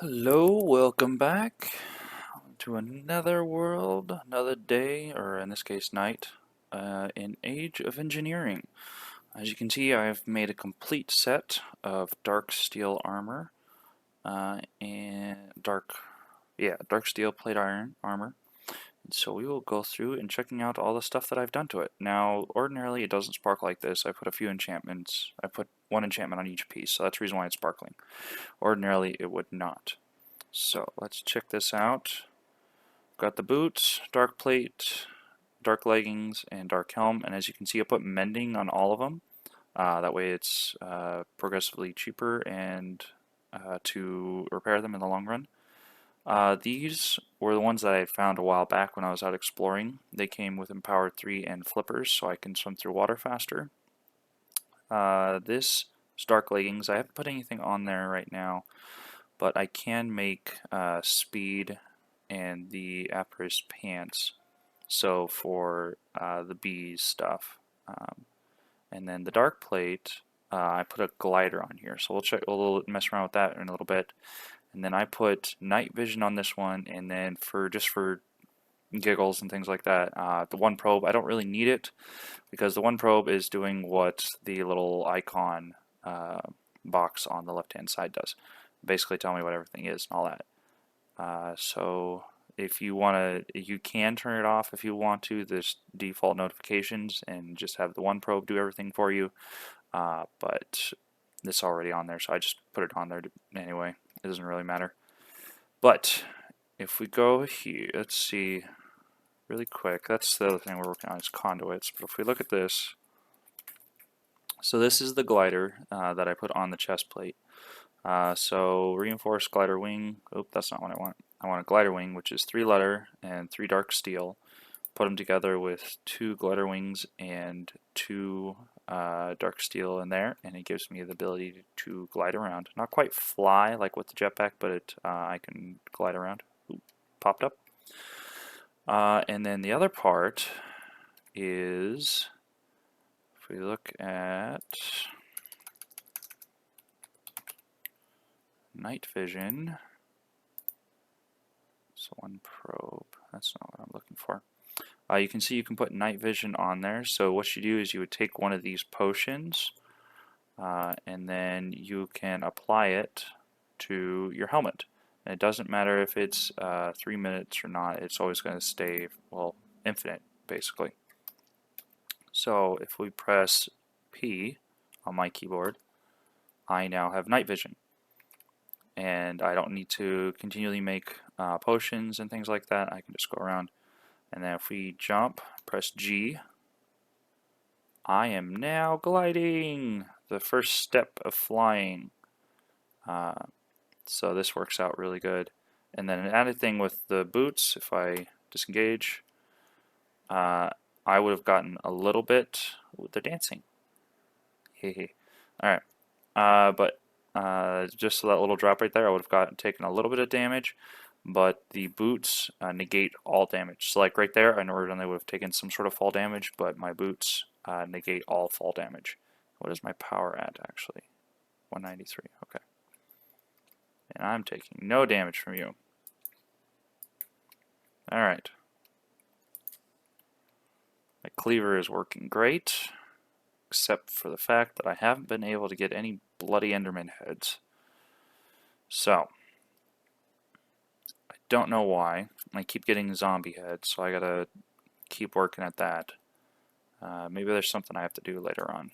Hello, welcome back to another world, another day, or in this case night, in Age of Engineering. As you can see, I've made a complete set of dark steel armor, and dark steel plate iron armor. And so we will go through and checking out all the stuff that I've done to it. Now, ordinarily it doesn't spark like this. I put a few enchantments. I put one enchantment on each piece, so that's the reason why it's sparkling. Ordinarily it would not. So let's check this out. Got the boots, dark plate, dark leggings, and dark helm. And as you can see, I put mending on all of them. That way it's progressively cheaper and to repair them in the long run. These were the ones that I found a while back when I was out exploring. They came with Empowered 3 and flippers, so I can swim through water faster. This is dark leggings. I haven't put anything on there right now, but I can make speed and the Apris pants, so for the bees stuff. And then the dark plate, I put a glider on here, so we'll mess around with that in a little bit. And then I put night vision on this one, and then for giggles and things like that, the one probe, I don't really need it because the one probe is doing what the little icon box on the left hand side does. Basically tell me what everything is and all that. So if you want to, you can turn it off if you want to. There's default notifications and just have the one probe do everything for you. But it's already on there, so I just put it on there anyway. It doesn't really matter. But if we go here, let's see really quick. That's the other thing we're working on is conduits. But if we look at this, so this is the glider that I put on the chest plate. So reinforced glider wing. Oop, that's not what I want. I want a glider wing, which is 3 leather and 3 dark steel. Put them together with 2 glider wings and 2 dark steel in there, and it gives me the ability to glide around. Not quite fly like with the jetpack, but I can glide around. Oop, popped up. And then the other part is, if we look at night vision, so one probe, that's not what I'm looking for. You can see you can put night vision on there. So what you do is you would take one of these potions and then you can apply it to your helmet. And it doesn't matter if it's 3 minutes or not, it's always going to stay, well, infinite basically. So if we press P on my keyboard, I now have night vision. And I don't need to continually make potions and things like that. I can just go around. And then if we jump, press G, I am now gliding, the first step of flying. So this works out really good. And then an added thing with the boots, if I disengage, I would have gotten a little bit, ooh, they're dancing. Hehe. Alright, but just so that little drop right there, I would have taken a little bit of damage, but the boots negate all damage. So like right there, I normally would have taken some sort of fall damage, but my boots negate all fall damage. What is my power at actually? 193, okay. And I'm taking no damage from you. Alright. My cleaver is working great, except for the fact that I haven't been able to get any bloody Enderman heads. So, I don't know why. I keep getting zombie heads, so I gotta keep working at that. Maybe there's something I have to do later on.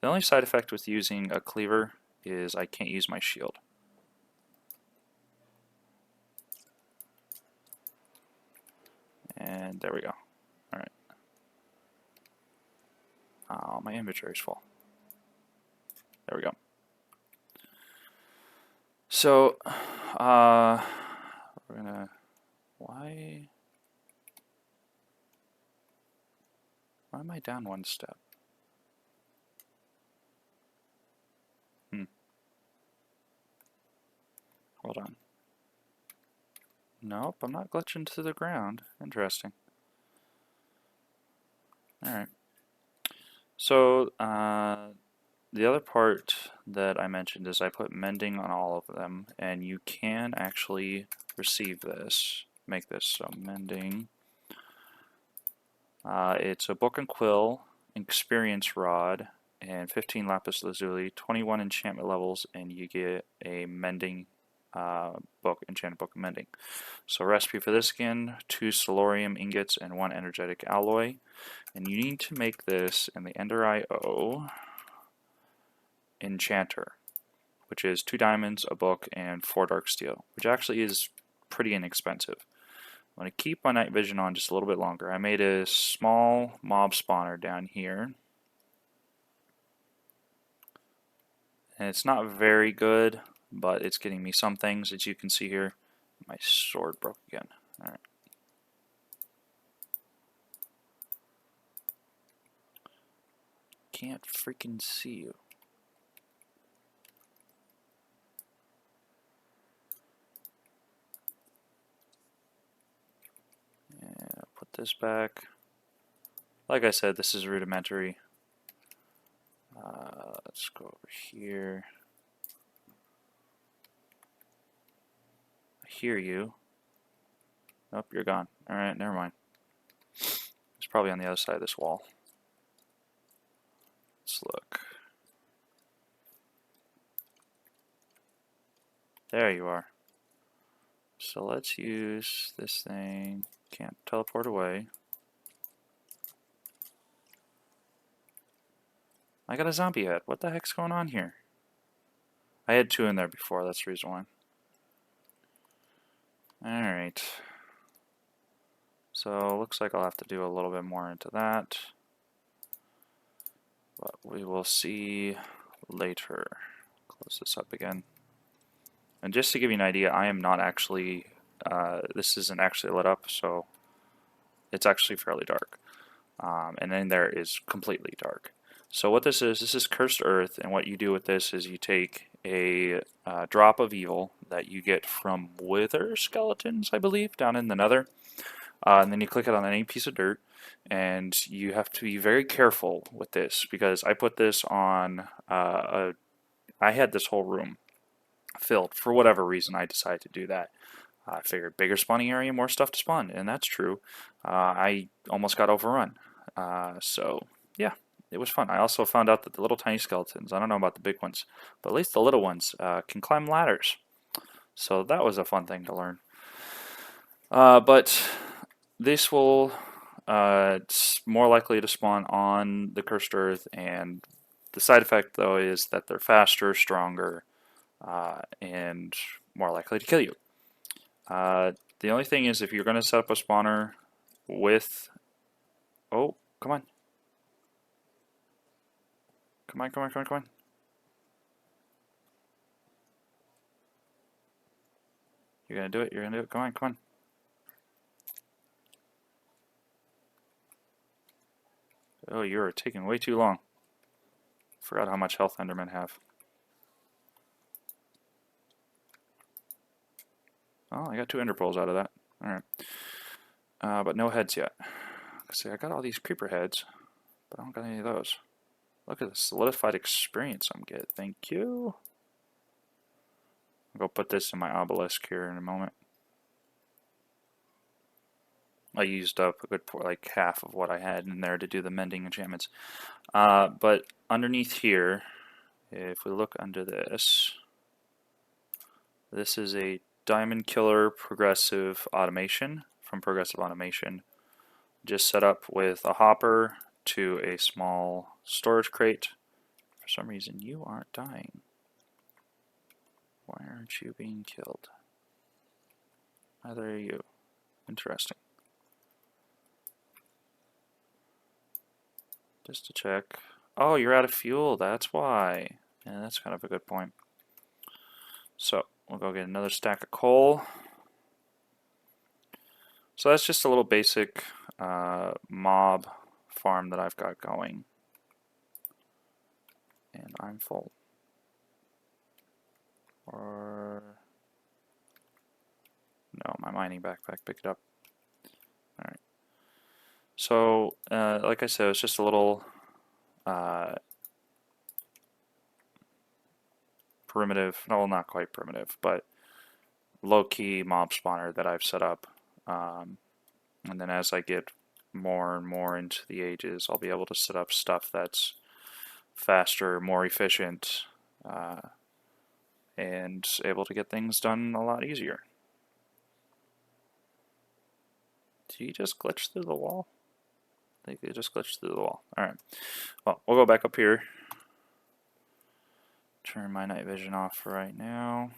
The only side effect with using a cleaver is I can't use my shield. And there we go. Alright. Oh, my inventory's full. There we go. So, we're gonna, why am I down one step? Hold on. Nope, I'm not glitching to the ground. Interesting. Alright. So, the other part that I mentioned is I put mending on all of them, and you can actually receive this, make this, so mending. It's a book and quill, experience rod, and 15 lapis lazuli, 21 enchantment levels, and you get a mending book, enchanted book of mending. So recipe for this again, 2 solarium ingots and 1 energetic alloy. And you need to make this in the Ender IO enchanter, which is 2 diamonds, a book, and 4 dark steel, which actually is pretty inexpensive. I'm going to keep my night vision on just a little bit longer. I made a small mob spawner down here. And it's not very good, but it's getting me some things, as you can see here. My sword broke again. Alright. Can't freaking see you. And put this back. Like I said, this is rudimentary. Let's go over here. I hear you. Nope, you're gone. Alright, never mind. It's probably on the other side of this wall. Let's look. There you are. So let's use this thing. Can't teleport away. I got a zombie head. What the heck's going on here? I had 2 in there before, that's the reason why. Alright. So looks like I'll have to do a little bit more into that. But we will see later. Close this up again. And just to give you an idea, I am not actually, this isn't actually lit up, so it's actually fairly dark. And then there is completely dark. So what this is Cursed Earth, and what you do with this is you take a drop of evil that you get from wither skeletons, I believe, down in the nether, and then you click it on any piece of dirt, and you have to be very careful with this, because I put this on, I had this whole room filled. For whatever reason, I decided to do that. I figured bigger spawning area, more stuff to spawn, and that's true. I almost got overrun. So, yeah, it was fun. I also found out that the little tiny skeletons, I don't know about the big ones, but at least the little ones can climb ladders. So that was a fun thing to learn. But this will, it's more likely to spawn on the Cursed Earth, and the side effect, though, is that they're faster, stronger, and more likely to kill you. The only thing is, if you're going to set up a spawner with... Oh, come on. Come on, come on, come on, come on. You're going to do it, you're going to do it. Come on, come on. Oh, you're taking way too long. Forgot how much health Endermen have. Oh, I got 2 Ender Pearls out of that. Alright. But no heads yet. See, I got all these creeper heads, but I don't got any of those. Look at the solidified experience I'm getting. Thank you. I'll go put this in my obelisk here in a moment. I used up a good, like, half of what I had in there to do the mending enchantments. But underneath here, if we look under this, this is a Diamond Killer Progressive Automation from Progressive Automation. Just set up with a hopper to a small storage crate. For some reason, you aren't dying. Why aren't you being killed? Neither are you. Interesting. Just to check. Oh, you're out of fuel, that's why. Yeah, that's kind of a good point. So, we'll go get another stack of coal. So that's just a little basic mob farm that I've got going. And I'm full. Or... no, my mining backpack picked it up. Alright. So, like I said, it's just a little primitive, no, well, not quite primitive, but low-key mob spawner that I've set up. And then as I get more and more into the ages, I'll be able to set up stuff that's faster, more efficient, and able to get things done a lot easier. Did he just glitch through the wall? I think he just glitched through the wall. Alright. Well, we'll go back up here. Turn my night vision off for right now.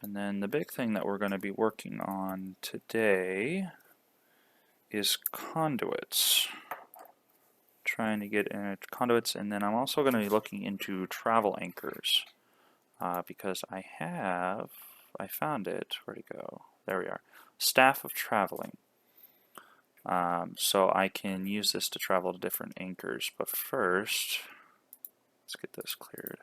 And then the big thing that we're going to be working on today is conduits. Trying to get conduits, and then I'm also going to be looking into travel anchors. Because I found it. Where'd it go? There we are. Staff of traveling. So I can use this to travel to different anchors. But first, let's get this cleared.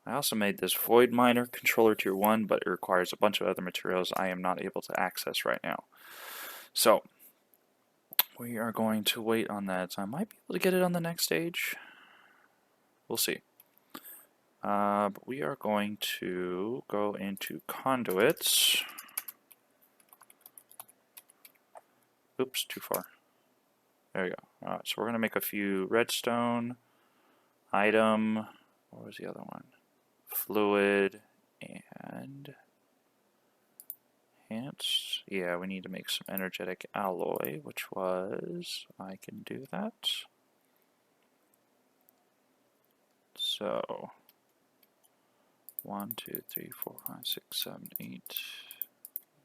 I also made this Void Miner controller tier 1, but it requires a bunch of other materials I am not able to access right now. So, we are going to wait on that. So I might be able to get it on the next stage. We'll see. But we are going to go into conduits. Oops, too far. There we go. Alright, so we're going to make a few redstone, item, what was the other one? Fluid, and enhance. Yeah, we need to make some energetic alloy, which was, I can do that. So, 1, 2, 3, 4, 5, 6, 7, 8,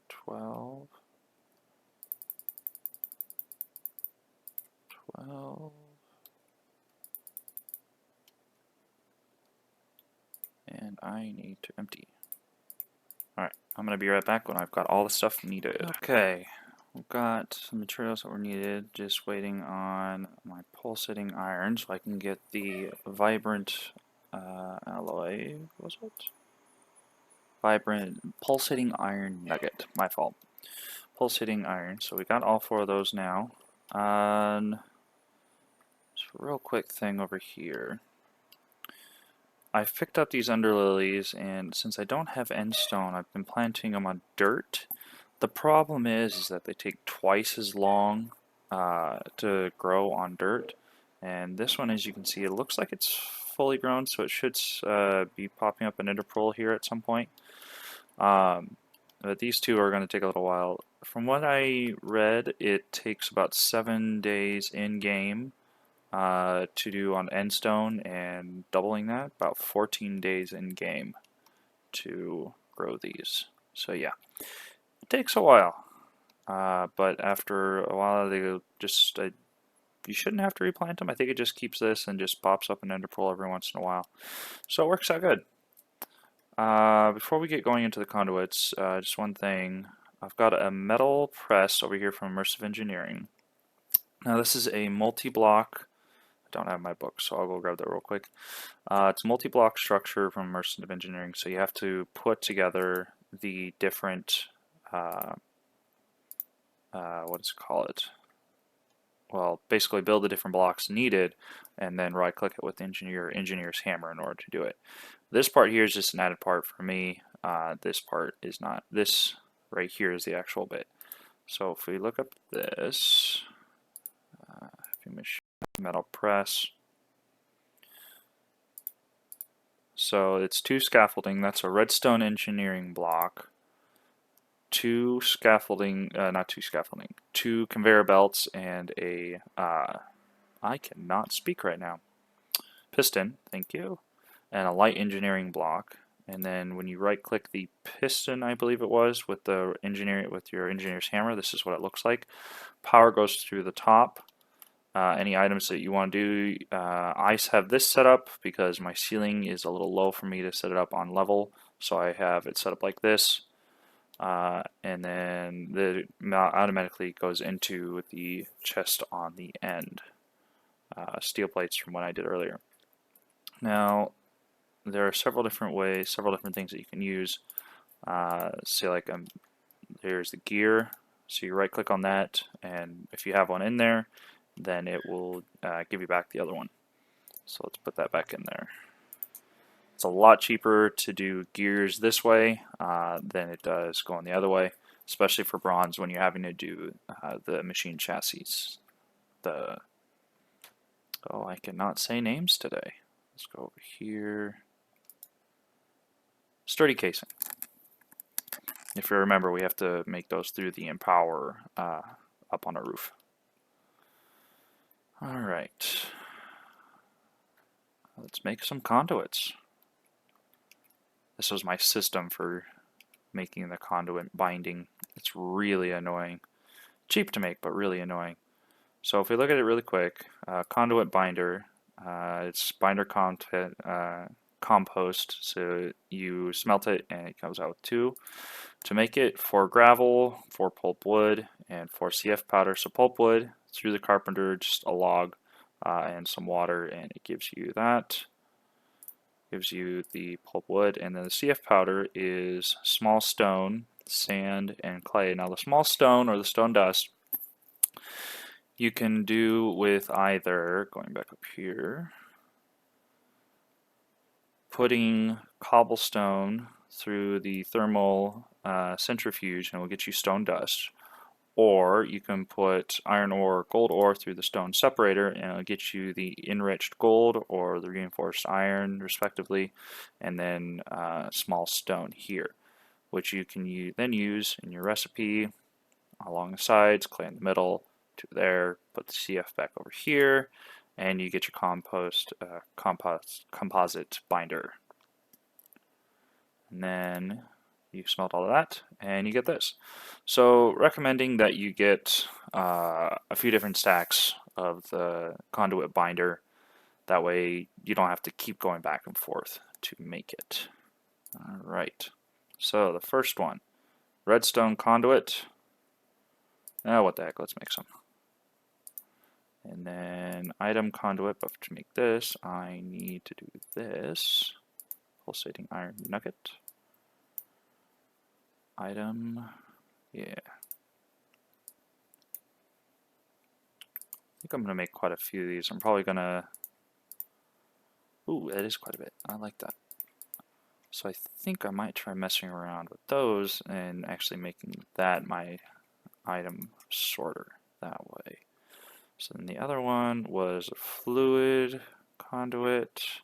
12. 12. And I need to empty. Alright, I'm going to be right back when I've got all the stuff needed. Okay, we've got some materials that were needed, just waiting on my pulsating iron so I can get the vibrant alloy, what was it? Vibrant pulsating iron nugget, my fault. Pulsating iron, so we got all 4 of those now. Just a real quick thing over here. I've picked up these underlilies, and since I don't have endstone, I've been planting them on dirt. The problem is that they take twice as long to grow on dirt. And this one, as you can see, it looks like it's fully grown, so it should be popping up an ender pearl here at some point. But these two are going to take a little while. From what I read, it takes about 7 days in-game to do on endstone, and doubling that, about 14 days in-game to grow these. So yeah, it takes a while. But after a while, they just you shouldn't have to replant them. I think it just keeps this and just pops up an ender pearl every once in a while. So it works out good. Before we get going into the conduits, just one thing. I've got a metal press over here from Immersive Engineering. Now this is a multi-block. I don't have my book, so I'll go grab that real quick. It's a multi-block structure from Immersive Engineering, so you have to put together the different, what does it call it? Well, basically build the different blocks needed, and then right-click it with engineer's hammer in order to do it. This part here is just an added part for me. This part is not. This right here is the actual bit. So if we look up this, metal press. So it's 2 scaffolding. That's a redstone engineering block. 2 scaffolding, not 2 scaffolding. 2 conveyor belts and a. I cannot speak right now. Piston. Thank you. And a light engineering block. And then when you right-click the piston, I believe it was, with your engineer's hammer, this is what it looks like. Power goes through the top. Any items that you want to do, I have this set up because my ceiling is a little low for me to set it up on level, so I have it set up like this, and then it automatically goes into the chest on the end. Steel plates from what I did earlier. Now, there are several different ways, several different things that you can use. Say like here's the gear. So you right click on that, and if you have one in there, then it will give you back the other one. So let's put that back in there. It's a lot cheaper to do gears this way than it does going the other way, especially for bronze when you're having to do the machine chassis. Oh, I cannot say names today. Let's go over here. Sturdy casing. If you remember, we have to make those through the Empower up on our roof. Alright. Let's make some conduits. This was my system for making the conduit binding. It's really annoying. Cheap to make, but really annoying. So if we look at it really quick, conduit binder, it's binder content, compost, so you smelt it and it comes out with 2. To make it, 4 gravel, 4 pulp wood, and 4 CF powder. So pulp wood, through the carpenter, just a log and some water, and it gives you that. Gives you the pulp wood, and then the CF powder is small stone, sand, and clay. Now the small stone or the stone dust you can do with either, going back up here, putting cobblestone through the thermal centrifuge and it will get you stone dust, or you can put iron ore or gold ore through the stone separator and it'll get you the enriched gold or the reinforced iron respectively, and then small stone here, which you can then use in your recipe along the sides, clay in the middle, to there, put the CF back over here, and you get your composite binder. And then you smelt all of that, and you get this. So recommending that you get a few different stacks of the conduit binder. That way you don't have to keep going back and forth to make it. Alright, so the first one, redstone conduit. What the heck, let's make some. And then item conduit, but to make this, I need to do this. Pulsating iron nugget. Item, yeah. I think I'm going to make quite a few of these. I'm probably going to... Ooh, that is quite a bit. I like that. So I think I might try messing around with those and actually making that my item sorter that way. So then the other one was a fluid conduit,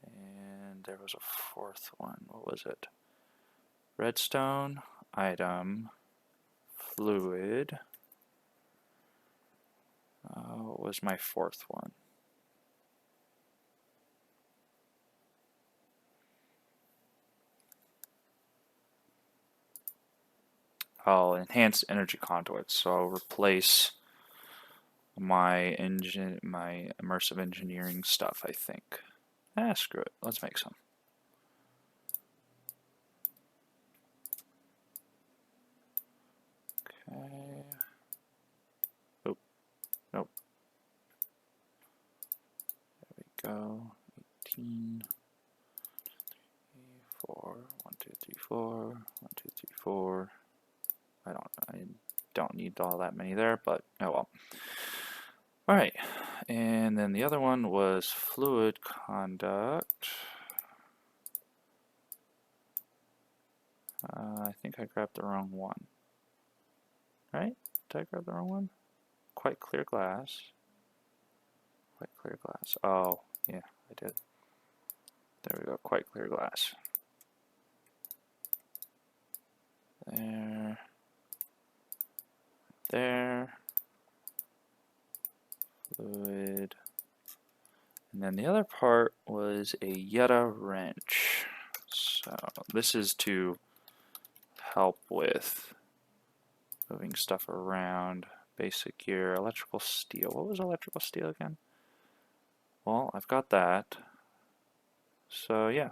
and there was a fourth one. What was it? Redstone, item, fluid. What was my fourth one? Oh, enhanced energy conduits. So I'll replace my immersive engineering stuff, I think. Screw it. Let's make some. Okay. Oh, nope. There we go. 18. 4. 1, 2, 3, 4. 1, 2, 3, 4. I don't need all that many there, but oh well. Alright, and then the other one was fluid conduct. I think I grabbed the wrong one. Right? Did I grab the wrong one? Quite clear glass. Quite clear glass. Oh, yeah, I did. There we go, quite clear glass. There. There. Fluid. And then the other part was a Yetta wrench. So this is to help with moving stuff around, basic gear, electrical steel. What was electrical steel again? Well, I've got that. So yeah.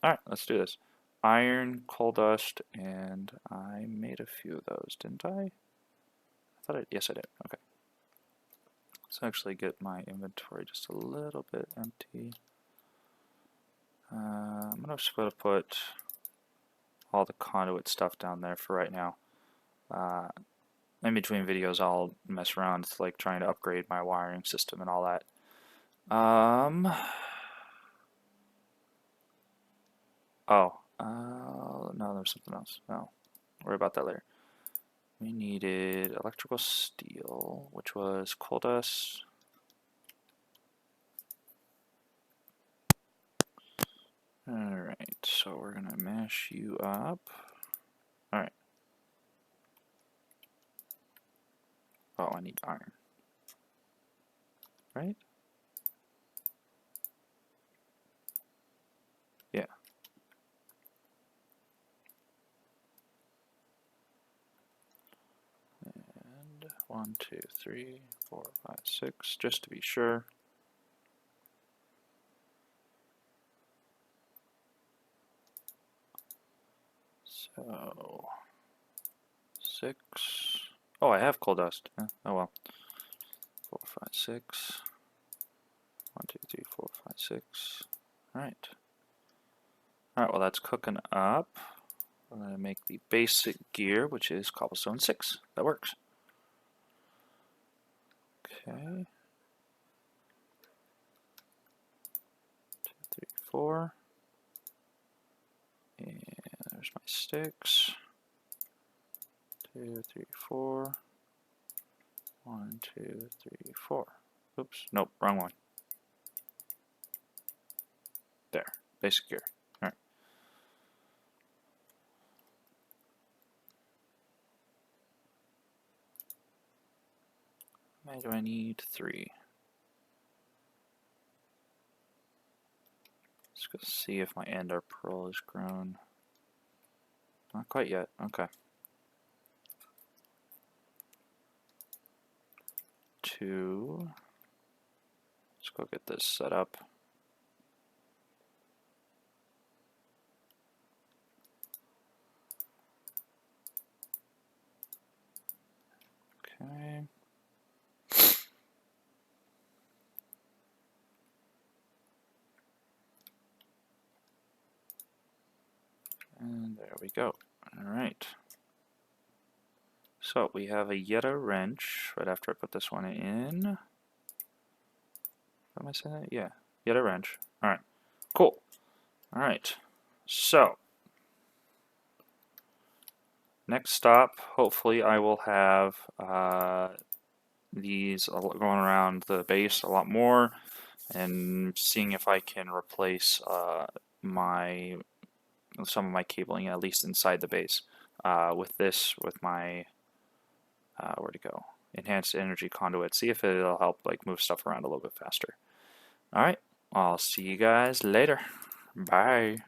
Alright, let's do this. Iron, coal dust, and I made a few of those, didn't I? Yes I did. Okay. Let's actually get my inventory just a little bit empty. I'm just going to put all the conduit stuff down there for right now. in between videos I'll mess around with like trying to upgrade my wiring system and all that. No, there's something else. No, worry about that later. We needed electrical steel, which was coal dust. Alright, so we're gonna mash you up. Alright. Oh, I need iron. Right? Yeah. And 1, 2, 3, 4, 5, 6, just to be sure. So 6. Oh, I have coal dust. Oh well. 4, 5, 6. 1, 2, 3, 4, 5, 6. Alright. Alright, well that's cooking up. We're going to make the basic gear, which is cobblestone 6. That works. Okay. 2, 3, 4. And there's my sticks. 2, 3, 4. 1, 2, 3, 4. Oops, nope, wrong one. There, basic gear. Alright. Why do I need 3? Let's go see if my ender pearl is grown. Not quite yet. Okay. 2. Let's go get this set up. Okay. And there we go. Alright. So we have a Yetta wrench right after I put this one in. Am I saying that? Yeah. Yetta wrench. Alright. Cool. Alright. So next stop, hopefully I will have these going around the base a lot more and seeing if I can replace some of my cabling, at least inside the base, with my where'd it go? Enhanced energy conduit. See if it'll help like move stuff around a little bit faster. All right, I'll see you guys later. Bye.